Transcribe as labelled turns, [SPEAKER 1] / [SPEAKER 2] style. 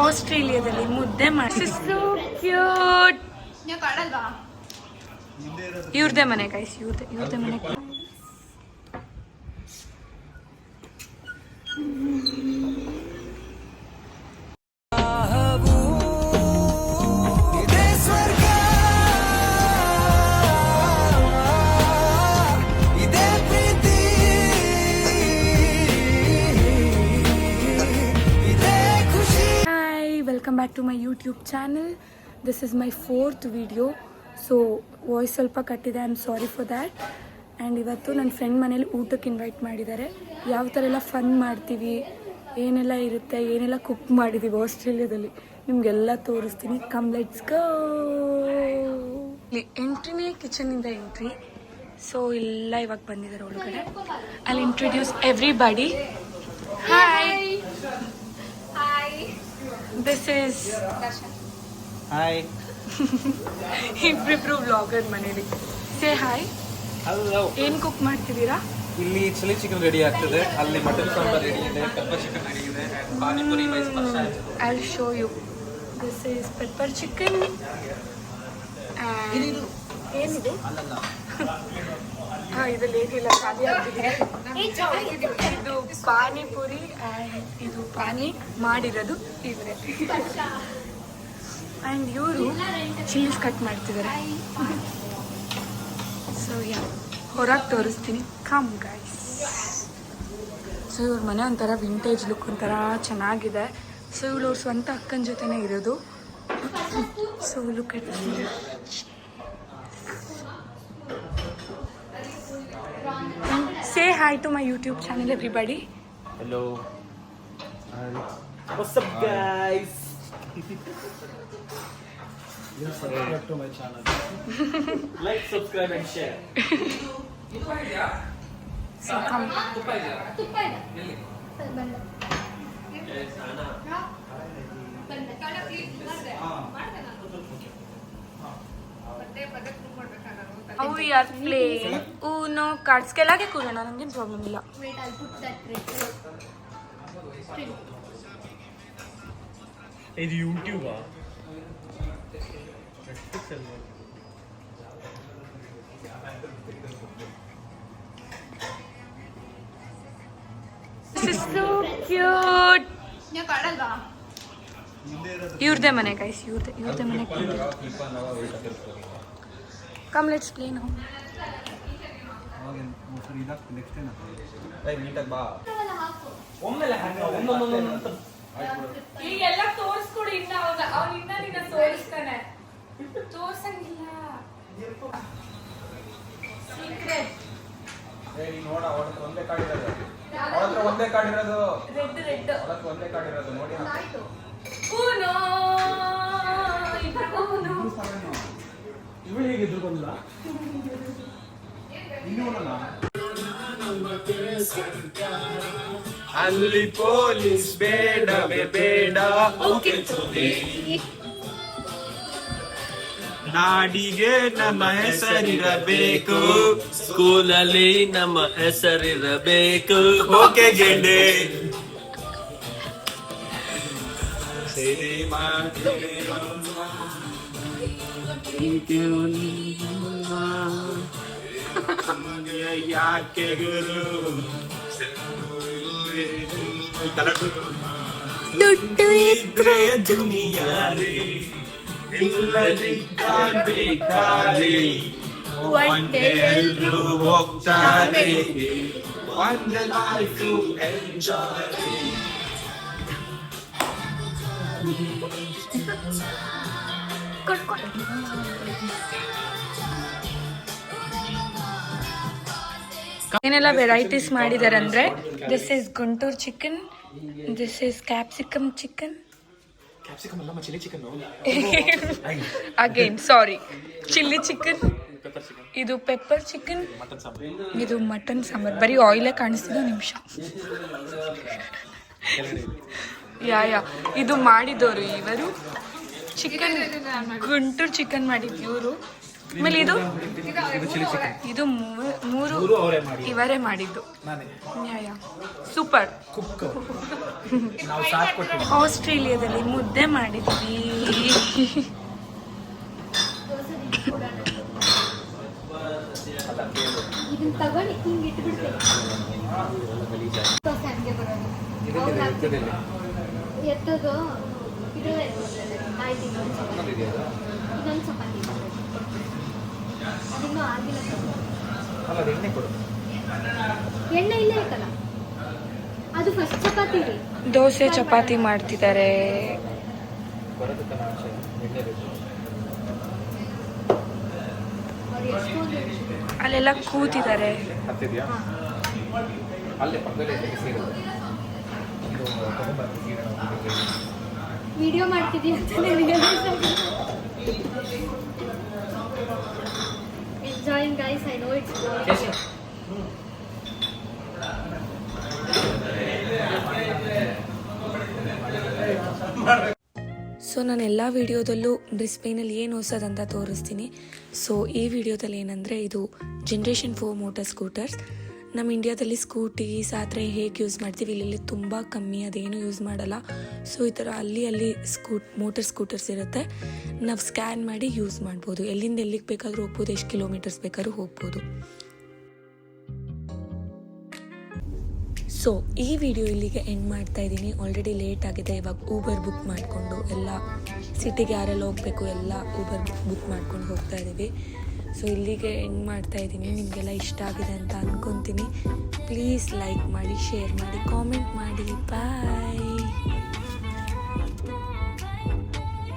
[SPEAKER 1] ಆಸ್ಟ್ರೇಲಿಯಾದಲ್ಲಿ ಮುದ್ದೆ ಮಾಡಿ ಕ್ಯೂಟ್. ಇವ್ರದೇ ಮನೆ ಗೈಸ್, ಇವ್ರದೇ ಮನೆ. Welcome back to my YouTube channel. This is my 4th video. So voice ಸ್ವಲ್ಪ ಕಟ್ಟಿದೆ, I am sorry for that. And ಇವತ್ತು ನನ್ನ ಫ್ರೆಂಡ್ ಮನೇಲಿ ಊಟಕ್ಕೆ ಇನ್ವೈಟ್ ಮಾಡಿದ್ದಾರೆ. ಯಾವ ಥರ ಎಲ್ಲ ಫನ್ ಮಾಡ್ತೀವಿ, ಏನೆಲ್ಲ ಇರುತ್ತೆ, ಏನೆಲ್ಲ ಕುಕ್ ಮಾಡಿದ್ದೀವಿ ಆಸ್ಟ್ರೇಲಿಯಾದಲ್ಲಿ ನಿಮಗೆಲ್ಲ ತೋರಿಸ್ತೀನಿ. Come let's go. ಇಲ್ಲಿ ಎಂಟ್ರಿನೇ ಕಿಚನಿಂದ ಎಂಟ್ರಿ. ಸೊ ಎಲ್ಲ ಇವಾಗ ಬಂದಿದ್ದಾರೆ ಒಳಗಡೆ. ಅಲ್ಲಿ introduce everybody. Hi. This is
[SPEAKER 2] Hi.
[SPEAKER 1] ಇಬ್ರಿಬ್ರು ವ್ಲಾಗರ್ ಮನೇಲಿ. Say hi.
[SPEAKER 2] Hello.
[SPEAKER 1] ಏನು ಕುಕ್ ಮಾಡ್ತಿದ್ದೀರಾ?
[SPEAKER 2] ಇಲ್ಲಿ ಚಿಲ್ಲಿ ಚಿಕನ್ ರೆಡಿ ಆಗ್ತದೆ, ಅಲ್ಲಿ ಮಟನ್ ಸಾಂಬಾರ್ ರೆಡಿ ಇದೆ, ಪೆಪ್ಪರ್ ಚಿಕನ್ ರೆಡಿ ಇದೆ, ಪಾನಿಪುರಿ ಮೈಸ್ ಮಸಾಲ.
[SPEAKER 1] I'll show you. This is pepper chicken.
[SPEAKER 2] ಇದು
[SPEAKER 1] ಏನಿದು?
[SPEAKER 2] ಅಲ್ಲಲ್ಲ.
[SPEAKER 1] ಇದು ಲೇಟಿಲ್ಲ, ಖಾಲಿ ಆಗ್ತಿದೆ. ಇದು ಪಾನಿಪುರಿ ಆ್ಯಂಡ್ ಇದು ಪಾನಿ ಮಾಡಿರೋದು ಇವರೇ. ಆ್ಯಂಡ್ ಇವರು ಚೀಸ್ ಕಟ್ ಮಾಡ್ತಿದ್ದಾರೆ. ಸೊ ಯಾ, ಹೊರಗೆ ತೋರಿಸ್ತೀನಿ. Come guys. ಸೊ ಇವ್ರ ಮನೆ ಒಂಥರ ವಿಂಟೇಜ್ ಲುಕ್, ಒಂಥರ ಚೆನ್ನಾಗಿದೆ. ಸೊ ಇವಳು ಅವ್ರ ಸ್ವಂತ ಅಕ್ಕನ ಜೊತೆನೇ ಇರೋದು. So look at Say hi to my YouTube channel, everybody.
[SPEAKER 2] Hello. What's up, guys? Subscribe to my channel. Like, subscribe, and share.
[SPEAKER 1] So come. How we are playing Uno cards. ಕೆಳಗೆ ಕೂರೋಣ, ನನಗೇನು problem ಇಲ್ಲ.
[SPEAKER 2] ಇದು YouTube.
[SPEAKER 1] This is so cute. ಇವ್ರದೇ ಮನೆ guys, ಇವ್ರದೇ ಮನೆ. Come, let's play now. ಈಗೆಲ್ಲ ತೋರಿಸ್ಕೊಡಿ. ಇನ್ನ ಅವನಿನ್ನ ನಿನ್ನ ತೋರಿಸ್ತಾನೆ. ತೋರ್ಸಂಗಿಲ್ಲ. ಸೀಕ್ರೆಟ್.
[SPEAKER 2] ನೋಡ, ಒಂದೇ ಕಾರ್ಡ್ ಇರೋದು.
[SPEAKER 1] ರೆಡ್.
[SPEAKER 2] ಒಂದೇ ಕಾರ್ಡ್ ಇರೋದು ನೋಡಿ.
[SPEAKER 1] Uno.
[SPEAKER 2] ಇವಳು ಹೇಗೆ ಎದುರು ಬಂದಿಲ್ಲ? ಅಲ್ಲಿ ಪೊಲೀಸ್ ಬೇಡವೇ ಬೇಡ, ನಾಡಿಗೆ ನಮ್ಮ ಹೆಸರಿರಬೇಕು,
[SPEAKER 3] ಸ್ಕೂಲಲ್ಲಿ ನಮ್ಮ ಹೆಸರಿರಬೇಕು.
[SPEAKER 2] ಓಕೆ ಗೆಂಡೆ ಸೇರಿ ಮಾಡ್ತೀವಿ ಯಾಕೆ ಗುರು
[SPEAKER 1] ದುಡ್ಡು
[SPEAKER 2] ಇದ್ರೆ ದುನಿಯಾರಿ, ಇಲ್ಲದಿದ್ದಾಗಬೇಕಾರಿ, ಒಂದೇ ಎಲ್ರು ಹೋಗ್ತಾರೆ, ಒಂದೇ ಲೈಫು ಎಂಜಾಯ್.
[SPEAKER 1] ಏನೆಲ್ಲ ವೆರೈಟೀಸ್ ಮಾಡಿದ್ದಾರೆ ಅಂದ್ರೆ, this is Guntur chicken, this is capsicum chicken, again sorry, chilli chicken, ಇದು ಪೆಪ್ಪರ್ ಚಿಕನ್, ಇದು ಮಟನ್ ಸಾಂಬಾರ್. ಬರೀ ಆಯಿಲೇ ಕಾಣಿಸ್ತಿದೆ. ನಿಮಿಷ. ಯಾ ಇದು ಮಾಡಿದವರು ಇವರು. ಚಿಕನ್ ಗುಂಟೂರು ಚಿಕನ್ ಮಾಡಿದ್ದು ಇವರು. ಆಮೇಲೆ ಇದು
[SPEAKER 2] ಇದು ಚಿಲ್ಲಿ ಚಿಕನ್.
[SPEAKER 1] ಇದು ಮೂರು
[SPEAKER 2] ಅವರೇ ಮಾಡಿ
[SPEAKER 1] ಇವರೇ ಮಾಡಿದ್ದು.
[SPEAKER 2] ನಾನೇ
[SPEAKER 1] ಸೂಪರ್.
[SPEAKER 2] ಕುಕ್. ನಾವು ಸಾಥ್ ಕೊಟ್ಟಿವಿ.
[SPEAKER 1] ಆಸ್ಟ್ರೇಲಿಯಾದಲ್ಲಿ ಮುದ್ದೆ ಮಾಡಿದ್ವಿ.
[SPEAKER 4] ಇದನ್ನ ತಗೊಂಡು ಹಿಂಗೆ ಇಟ್ಬಿಡ್ತೇವೆ. ದೋಸೆ ಹಂಗೆ ಬರೋದು. ಎತ್ತದು ಇದು ಆಯ್ತು. ಇನ್ನೊಂದು ಚಪಾತಿ ಅದಿನ್ನೂ ಆಗಿಲ್ಲ. ಎಣ್ಣೆ ಇಲ್ಲೇ ಐತಲ್ಲ ಅದು ಫಸ್ಟ್ ಚಪಾತಿ ರೀ.
[SPEAKER 1] ದೋಸೆ ಚಪಾತಿ ಮಾಡ್ತಿದ್ದಾರೆ.
[SPEAKER 4] ಅವ್ರು ಎಷ್ಟೊಂದು
[SPEAKER 1] ಅಲ್ಲೆಲ್ಲ ಕೂತಿದ್ದಾರೆ.
[SPEAKER 4] ವಿಡಿಯೋ ಮಾಡ್ತಿದ್ದೀವಿ ಅಂತ enjoying guys. I know it's
[SPEAKER 1] so ನಾನು ಎಲ್ಲ ವೀಡಿಯೋದಲ್ಲೂ ಬ್ರಿಸ್ಬೇನಲ್ಲಿ ಏನು ಹೊಸದಂತ ತೋರಿಸ್ತೀನಿ. ಸೊ ಈ ವಿಡಿಯೋದಲ್ಲಿ ಏನಂದರೆ ಇದು ಜನ್ರೇಷನ್ 4 ಮೋಟರ್ ಸ್ಕೂಟರ್ಸ್. ನಮ್ಮ ಇಂಡಿಯಾದಲ್ಲಿ ಸ್ಕೂಟೀಸ್ ಆ ಥರ ಹೇಗೆ ಯೂಸ್ ಮಾಡ್ತೀವಿ, ಇಲ್ಲಿ ತುಂಬ ಕಮ್ಮಿ, ಅದೇನು ಯೂಸ್ ಮಾಡಲ್ಲ. ಸೊ ಈ ಥರ ಅಲ್ಲಿ ಮೋಟರ್ ಸ್ಕೂಟರ್ಸ್ ಇರುತ್ತೆ. ನಾವು ಸ್ಕ್ಯಾನ್ ಮಾಡಿ ಯೂಸ್ ಮಾಡ್ಬೋದು. ಎಲ್ಲಿಂದ ಎಲ್ಲಿಗೆ ಬೇಕಾದರೂ ಹೋಗ್ಬೋದು, ಎಷ್ಟು ಕಿಲೋಮೀಟರ್ಸ್ ಬೇಕಾದ್ರೂ ಹೋಗ್ಬೋದು. ಸೊ ಈ ವಿಡಿಯೋ ಇಲ್ಲಿಗೆ ಎಂಡ್ ಮಾಡ್ತಾ ಇದ್ದೀನಿ. ಆಲ್ರೆಡಿ ಲೇಟ್ ಆಗಿದೆ. ಇವಾಗ ಊಬರ್ ಬುಕ್ ಮಾಡಿಕೊಂಡು ಎಲ್ಲ ಸಿಟಿಗೆ ಯಾರೆಲ್ಲ ಹೋಗಬೇಕು ಎಲ್ಲ ಊಬರ್ ಬುಕ್ ಮಾಡ್ಕೊಂಡು ಹೋಗ್ತಾ ಇದ್ದೀವಿ. ಸೊ ಇಲ್ಲಿಗೆ ಎಂಡ್ ಮಾಡ್ತಾ ಇದ್ದೀನಿ. ನಿಮಗೆಲ್ಲ ಇಷ್ಟ ಆಗಿದೆ ಅಂತ ಅಂದ್ಕೊತೀನಿ. ಪ್ಲೀಸ್ ಲೈಕ್ ಮಾಡಿ, ಶೇರ್ ಮಾಡಿ, ಕಾಮೆಂಟ್ ಮಾಡಿ. ಬಾಯ್.